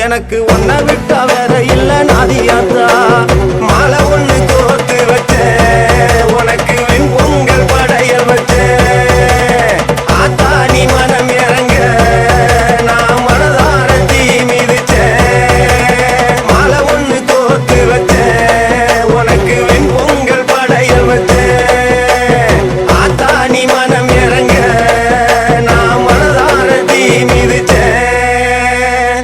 எனக்கு ஒன்ன விட்டா வேற இல்ல நாதியாத்தா மாலை ஒண்ணு கோர்த்து வச்சேன் உனக்கு வெண் பொங்கல் படையல் வச்சேன் ஆத்தா நீ மனம் இறங்க நான் மனதார தீ மிதிச்சேன் மாலை ஒண்ணு கோர்த்து வச்சேன் உனக்கு வெண் பொங்கல் படையல் வச்சேன் ஆத்தா நீ மனம் இறங்க நான் மனதார தீ மிதிச்சேன்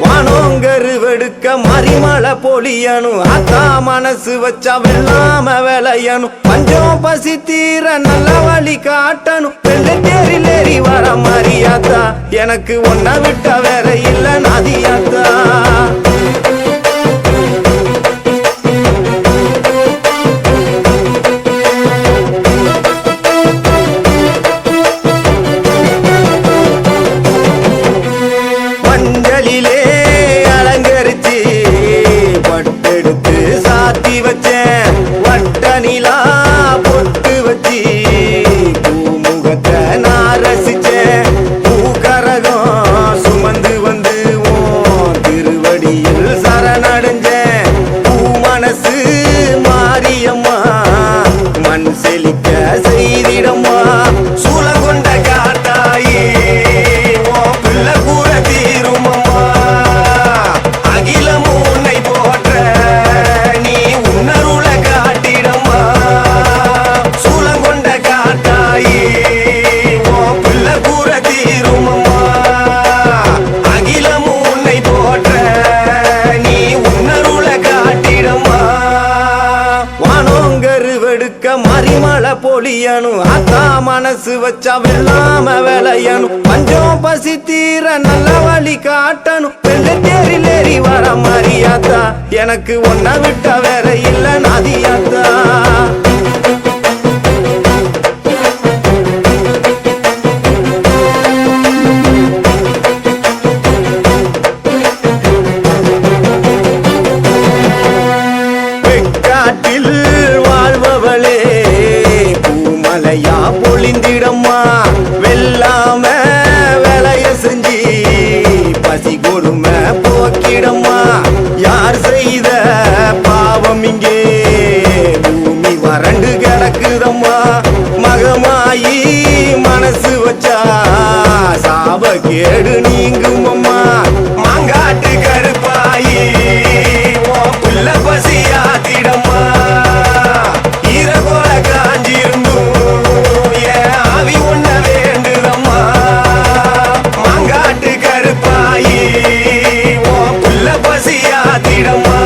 வானோங்கருவெடுக்க மறிமலை பொழியணும் ஆத்தா மனசு வச்சா வெள்ளாம விளையணும் பஞ்சம் பசி தீர நல்ல வழி காட்டணும் வெள்ளை தேரில் ஏறி வர மரியாத்தா எனக்கு ஒன்ன விட்டா வேற இல்ல நாதியாத்தா மஞ்சளிலே அலங்கரிச்சு பட்டெடுத்து சாத்தி வச்சேன் வட்ட நிலா பொட்டு வச்சு பூமுகத்தை நான் ரசிச்சேன் பூக்கரகம் சுமந்து வந்து திருவடியில் சரணடைஞ்சேன் பூ மனசு மாரியம்மா மண் செழிக்க செய்திடம்மா சூழ கொண்ட காத்தாயி பிள்ளை கூற தீருமம்மா அகிலமும் உன்னை போற்ற நீ உன்னருள காட்டிடம்மா சூழங்கொண்ட காத்தாயி பிள்ளை கூற தீருமம்மா அகிலமும் உன்னை போற்ற நீ உன்னருள காட்டிடம்மா வானோங்கருவெடுக்க மறிமலை பொழியணும் ஆத்தா மனசு வச்சா வெள்ளாம விளையணும் பஞ்சம் பசி தீர நல்ல வழி காட்டணும் வெள்ளை தேரில் ஏறி வர மரியாத்தா எனக்கு ஒன்ன விட்டா வேற இல்ல நாதியாத்தா வெக்காட்டில் வாழ்பவளே பூமலையா பொழிந்திடம்மா வெல்லாம வேலைய செஞ்சு பசி கொடுமை போக்கிடம்மா யார் செய்த பாவம் இங்கே பூமி வறண்டு கிடக்குதம்மா மகமாயி மனசு வச்சா சாப கேடு நீங்குமம்மா மாங்காட்டு கருப்பாயி புள்ள பசியாத்திடம்மா ஈரகோல காஞ்சிருந்தும் என் ஆவி உன்ன வேண்டுதம்மா மாங்காட்டு கருப்பாயி புள்ள பசியாத்திடம்மா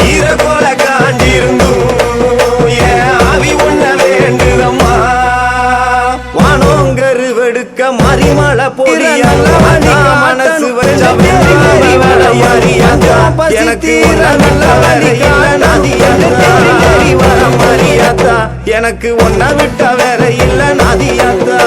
ஈரகோல காஞ்சிருந்தும் என் ஆவி உன்ன வேண்டுதம்மா வானோங்கருவெடுக்க மறிமலை பொழியணும் மனசு வச்சா எனக்கு நல்ல வழி நாதியாத்தா எனக்கு ஒன்ன விட்டா வேற இல்ல நாதியாத்தா